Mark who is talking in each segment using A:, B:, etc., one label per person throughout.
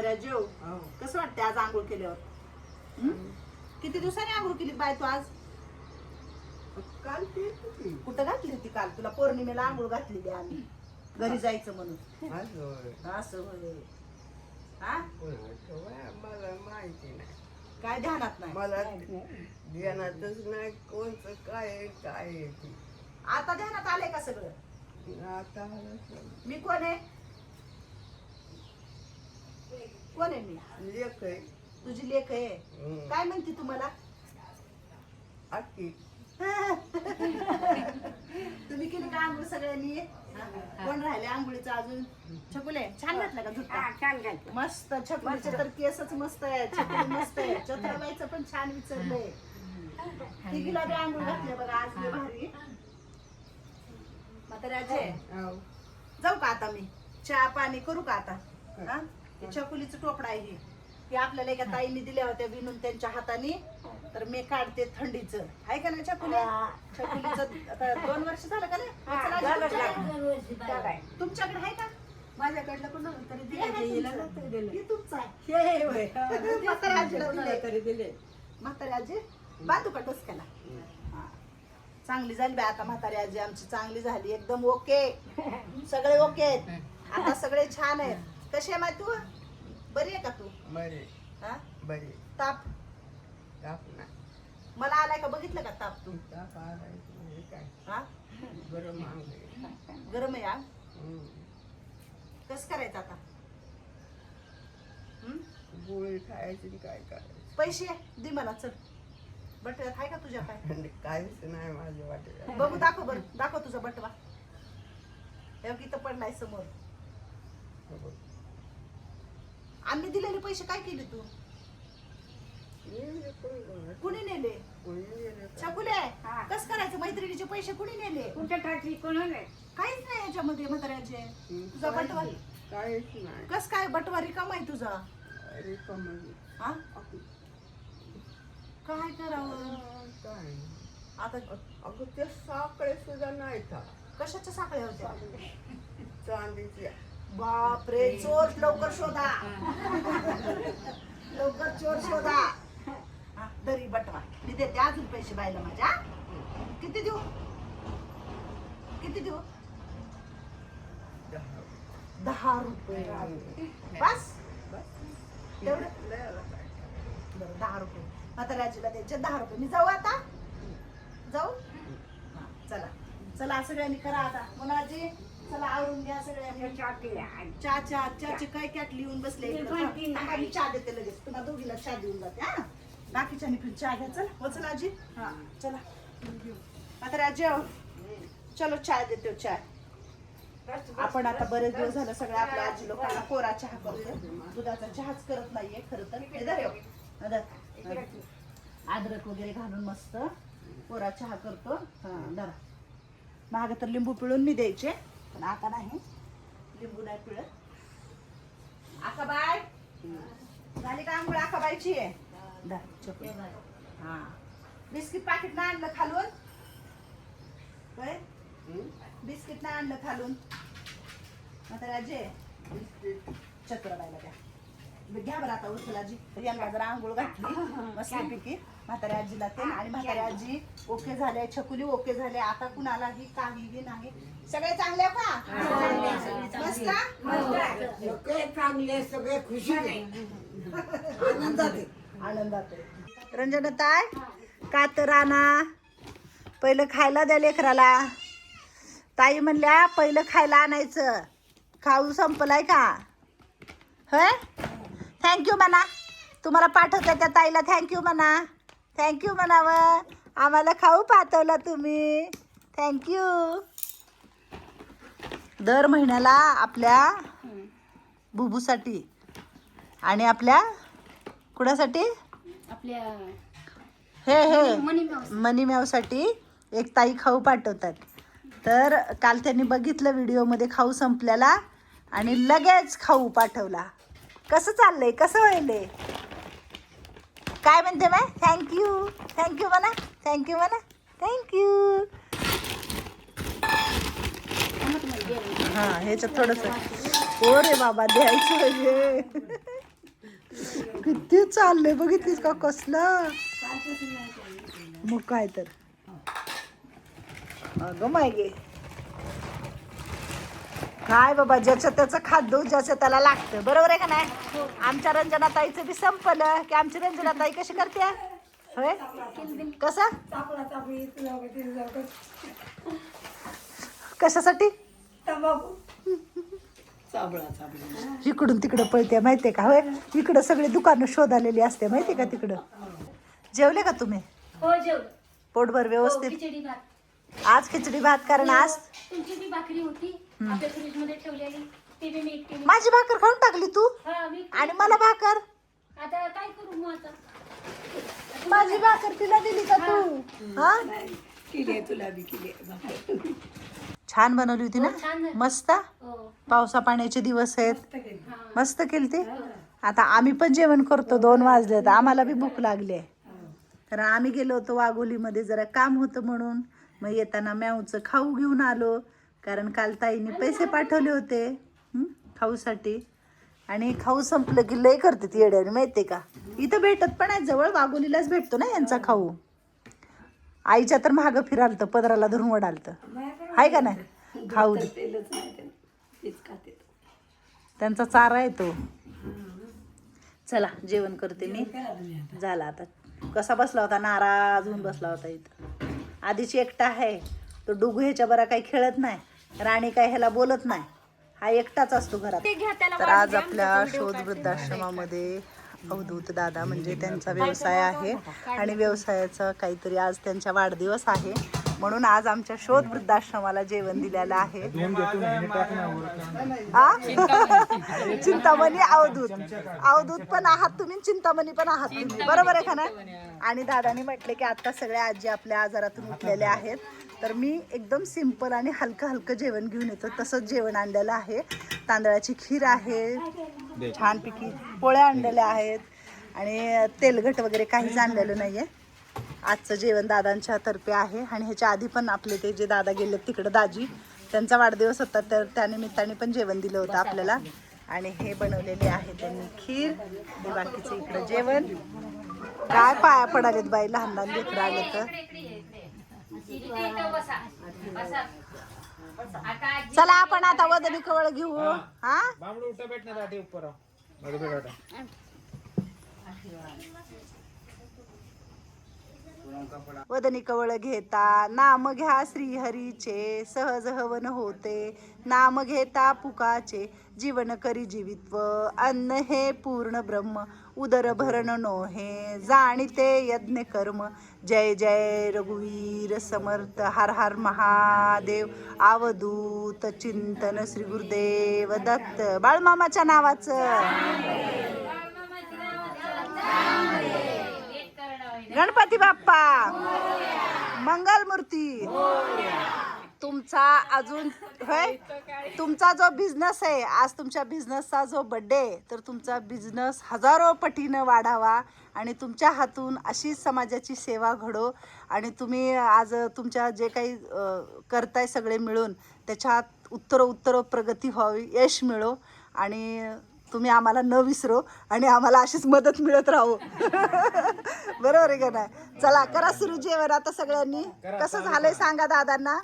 A: म्हाताऱ्या जेव कसं वाटतं आज आंघोळ केल्यावर? किती दिवसांनी आंघोळ केली बाय तू आज?
B: काल केली.
A: कुठं घातली होती काल? तुला पौर्णिमेला आंघोळ घातलेली आम्ही घरी जायचं म्हणून. असं होय. हा
B: मला माहिती नाही,
A: काय ध्यानात नाही.
B: मला ध्यानातच नाही कोणचं काय आहे, काय आहे ते.
A: आता ध्यानात आलंय का सगळं?
B: आता
A: मी कोण आहे? कोण आहे मी?
B: लेख आहे.
A: तुझी लेक आहे. काय म्हणते तुम्हाला?
B: अक्की
A: तुम्ही केली का आंघोळ सगळ्यांनी? कोण राहिले आंघोळीचं अजून? छकुले छान घातलं का झुट्टा? मस्त. छकुलीचे तर केसच मस्त आहे. छकुली मस्त आहे. चत्रबाईचं पण छान विचारलंय. तिघीला बी आंघोळ घातले बघा आज लय भारी. म्हाताऱ्याचे जाऊ का आता मी? चहा पाणी करू का आता? हा हे छकुलीचं टोपडा आहे हे आपल्याला एका ताईने दिल्या होत्या विणून त्यांच्या हाताने. तर मी काढते थंडीचं. आहे का नाही छकुले? छकुलीचं आता 2 वर्ष झालं का नाही? तुमच्याकडे आहे का?
B: माझ्याकडलं कोणाला तरी
A: हे तुमचं आहे.
B: तरी दिले.
A: म्हातारी आजी बांधू का डोसक्याला? चांगली झाली बाय आता म्हातारी आजी आमची, चांगली झाली एकदम ओके. सगळे ओके आहेत आता, सगळे छान आहेत. कशी आहे माय तू? बरी आहे का तू?
B: बरे
A: हा
B: बरे.
A: ताप
B: ताप नाही.
A: मला आलाय का? बघितलं का ताप तू?
B: ताप आलाय काय
A: हा
B: गरम आहे.
A: गरम आहे. कसं करायचं आता?
B: गोळी खायची काय करायचं?
A: पैसे दे मला. चल बटव्यात आहे का तुझ्या काय?
B: काहीच नाही माझ्या वाटेला.
A: बघू दाखव बरं, दाखव तुझा बटवा. इथं पडलाय समोर. आम्ही दिलेले पैसे काय केले तू? कुणी नेले? छकुले कस करायचं? मैत्रिणीचे पैसे कुणी नेले? काहीच नाही याच्यामध्ये म्हाताऱ्याचे. तुझा बटवा
B: काहीच नाही.
A: कस काय बटवा रिकामा आहे तुझा? हा काय करावं
B: काय
A: आता?
B: अगं ते साखळे सुद्धा नाही था.
A: कशाच्या साखळ्या होत्या?
B: चांदीच्या.
A: बापरे, चोर लवकर शोधा. लवकर चोर शोधा. दरी बटवा मी देते अजून पैसे बायला माझ्या. किती देऊ? किती देऊ? 10 रुपये. बस तेवढं? बरं 10 रुपये म्हाताऱ्याजीला द्यायचे. 10 रुपये. मी जाऊ आता? जाऊ? चला चला सगळ्यांनी करा आता. मुलाजी चला आवरून घ्या सगळ्यांनी. चहाचे काय कॅट लिहून बसले. मी चहा देते लगेच. तुम्हाला दोघीला चहा देऊन जाते. हा बाकीच्यानी पण चहा घ्या. चला हो चला आजी. हा चला म्हाताऱ्याजी चलो चहा देते. चहा आपण आता बरेच दिवस झालं सगळं आपल्या आजी लोकांना कोरा चहा करतो. दुधाचा चहाच करत नाहीये खरं तर. अद्रक वगैरे घालून मस्त कोरा चहा करतो. हा धरा. मागे तर लिंबू पिळून मी द्यायचे पण आता नाही, लिंबू नाही पिळत. आकाबाई झाली का आंघोळ? आकाबाईची आहे. हा बिस्किट पाकिट नाही आणलं खालून? काय बिस्किट नाही आणलं खालून? म्हाताऱ्याजी चक्रबाईला द्या. घ्या बरं आता उचलाजी. यांना जरा आंघोळ घातली मस्तपैकी म्हाताऱ्या आजीला ते. आणि म्हाताऱ्या आजी ओके झाले. छकुली ओके झाले. आता कुणालाही काहीही नाही. सगळे चांगले का? मस्त
B: चांगले सगळे खुशी
A: आनंदात. रंजनताई कातर आणा. पहिलं खायला द्या लेकराला. ताई म्हणल्या पहिलं खायला आणायचं. खाऊ संपलाय का? होय. थँक्यू म्हणा. तुम्हाला पाठवते त्या ताईला थँक्यू म्हणा. थँक्यू म्हणावं. आम्हाला खाऊ पाठवला तुम्ही. थँक्यू. दर महिन्याला आपल्या बुबूसाठी आणि आपल्या कुणासाठी?
C: आपल्या
A: हे मनी मॅवसाठी एक ताई खाऊ पाठवतात. तर काल त्यांनी बघितलं व्हिडिओमध्ये खाऊ संपल्याला आणि लगेच खाऊ पाठवला. कसं चाललंय? कसं व्हायलंय? काय म्हणते बाय? थँक्यू. थँक्यू म्हणा. थँक्यू म्हणा. थँक्यू. हां ह्याच्यात थोडंसं. हो रे बाबा द्यायचं म्हणजे किती चाललंय बघितलीस का कसलं. मग काय तर अगं माय गे काय बाबा, ज्याचं त्याचं खाद्य ज्याचं त्याला लागतं, बरोबर आहे का नाही. आमच्या रंजनाताईचं बी संपलं की आमची रंजनाताई कशी करते होय कसं कशासाठी इकडून तिकडं पळते माहितीये का होय. इकडं सगळी दुकानं शोधालेली असते माहितीये का तिकडं. जेवले का तुम्ही?
C: हो जेवलो.
A: पोटभर
C: हो,
A: व्यवस्थित.
C: खिचडी भात.
A: आज खिचडी भात कारण आज
C: तुमची बी भाकरी होती आपल्या फ्रीज मध्ये ठेवलेली, ती बी मी एकटी.
A: माझी भाकर खाऊन टाकली तू
C: हा मी
A: आणि मला भाकर.
C: आता काय करू मग आता.
A: माझी भाकर तिला दिली का तू? हा छान बनवली होती ना.
C: हो, छान झाली.
A: मस्त.
C: हो
A: पावसा पाण्याचे दिवस आहेत.
C: हा.
A: मस्त केलती. आता आम्ही पण जेवण करतो. 2 वाजले तर आम्हाला बी भूक लागली आहे. कारण आम्ही गेलो होतो वाघोलीमध्ये जरा काम होतं म्हणून. मग येताना म्याऊचं खाऊ घेऊन आलो. कारण काल ताईने पैसे पाठवले होते खाऊसाठी. आणि खाऊ संपलं की लय करते ती येड्याने माहितीये का. इथं भेटत पण आहे, जवळ वाघोलीलाच भेटतो ना यांचा खाऊ. आईच्या तर मागं फिरालतं, पदराला धरून वडालतं. आहे का नाही खाऊ त्यांचा चारा आहे तो. चला जेवण करते मी. झाला आता. कसा बसला होता, नाराज होऊन बसला होता इथं. आधीच एकटा आहे तो. डुगू ह्याच्या बरा काही खेळत नाही, राणी काय ह्याला बोलत नाही. हा एकटाच असतो घरात. तर आज आपल्या शोध वृद्धाश्रमामध्ये अवधूत दादा म्हणजे त्यांचा व्यवसाय आहे आणि व्यवसायाचा काहीतरी आज त्यांचा वाढदिवस आहे म्हणून आज आमच्या शोध वृद्धाश्रमाला जेवण दिलेलं आहे. चिंतामणी अवधूत पण आहात तुम्ही, चिंतामणी पण आहात तुम्ही, बरोबर आहे का ना. आणि दादानी म्हटले की आता सगळ्या आजी आपल्या आजारातून उठलेल्या आहेत तर मी एकदम सिंपल आणि हलकं हलकं जेवण घेऊन येतो. तसंच जेवण आणलेलं आहे. तांदळाची खीर आहे, छानपैकी पोळ्या आणलेल्या आहेत आणि तेलगट वगैरे काहीच आणलेलं नाही आहे. आजचं जेवण दादांच्या तर्फे आहे. आणि ह्याच्या आधी पण आपले ते जे दादा गेले तिकडं दाजी, त्यांचा वाढदिवस होता तर त्यानिमित्ताने पण जेवण दिलं होतं आपल्याला. आणि हे बनवलेले आहे त्यांनी खीर. हे बाकीचं इकडं जेवण. काय पाया पडालेत बाई, लहान लहान लेकरं आले तर. चला आपण आता वदनी कवळ घेऊ. हा वदनी कवळ घेता नाम घ्या श्रीहरीचे, सहज हवन होते नाम घेता पुकाचे. जीवन करी जीवित्व अन्न हे पूर्ण ब्रह्म, उदर भरण नोहे जाणीते यज्ञ कर्म. जय जय रघुवीर समर्थ, हर हर महादेव. अवधूत चिंतन श्री गुरुदेव दत्त. बाळमामाच्या नावाचं. गणपती बाप्पा मंगल मूर्ती. तुमचा अजून होय, तुमचा जो बिझनेस आहे आज, तुमच्या बिझनेसचा जो बर्थडे, तर तुमचा बिझनेस हजारो पटीनं वाढावा आणि तुमच्या हातून अशी समाजाची सेवा घडो. आणि तुम्ही आज तुमच्या जे काही करताय सगळे मिळून त्याच्यात उत्तर प्रगती व्हावी, यश मिळो आणि तुम्ही आम्हाला न विसरो आणि आम्हाला अशीच मदत मिळत राहू. बरोबर आहे का नाही. चला करा सुरू जेवण आता सगळ्यांनी. कसं झालंय सांगा दादांना.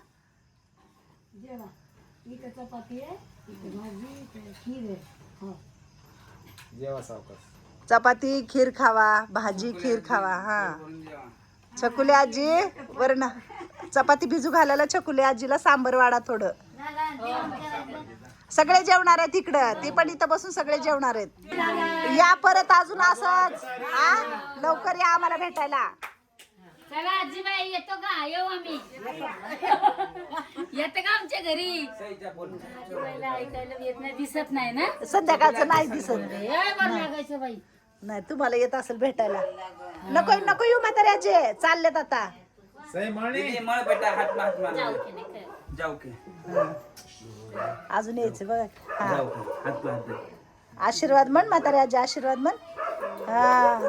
A: चपाती खीर खावा, भाजी खीर खावा. हा छकुले आजी वरण चपाती भिजू घालायला छकुले आजीला सांबर वाढा थोडं. सगळे जेवणार आहेत इकडं, ते पण इथं बसून सगळे जेवणार आहेत. या परत अजून असंच. हा लवकर या आम्हाला भेटायला.
C: चला आजीबाई येतो का, येऊ आम्ही. येते का आमच्या घरी. आजीबाईला ऐकायला येत नाही, दिसत नाही ना
A: संध्याकाळचं नाही दिसत.
C: लागायचं बाई.
A: नाही तुम्हाला येत असेल भेटायला. नको नको येऊ म्हाताऱ्याचे चाललेत आता. अजून यायचं बघ. आशीर्वाद म्हण म्हातारे आजी, आशीर्वाद म्हण. हा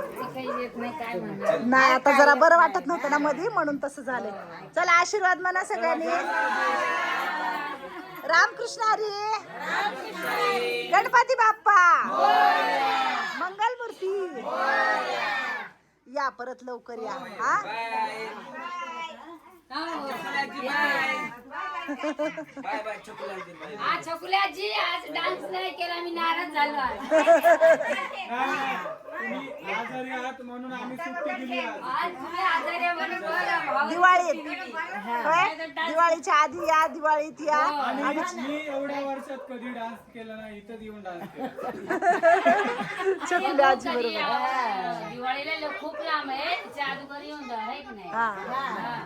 A: नाही आता जरा बरं वाटत नव्हतं ना मध्ये म्हणून तसं झालं. चला आशीर्वाद म्हणा सगळ्यांनी. रामकृष्ण हरी. गणपती बाप्पा मंगल मूर्ती. या परत लवकर या हा
D: बाय बाय चुकलांची बाय
C: आज छकुल्याजी आज डान्स नाही केला मी नाराज झालो आज.
E: तुम्ही आजारी आहात म्हणून आम्ही सुट्टी दिली आज.
C: आज तुम्ही आजारी आहे म्हणून बरं, भाऊ
A: दिवाळीत
C: केली.
A: होय? दिवाळीच्या आधी या दिवाळीत या
E: आणि मी एवढ्या वर्षात कधी डान्स केला नाही, इथं येऊन डान्स केला.
A: छकुली आजी
C: कधी,
A: बरोबर
C: दिवाळीला खूप लांब आहे त्याच्या अगोदर येऊन जा आहे की नाही
A: हा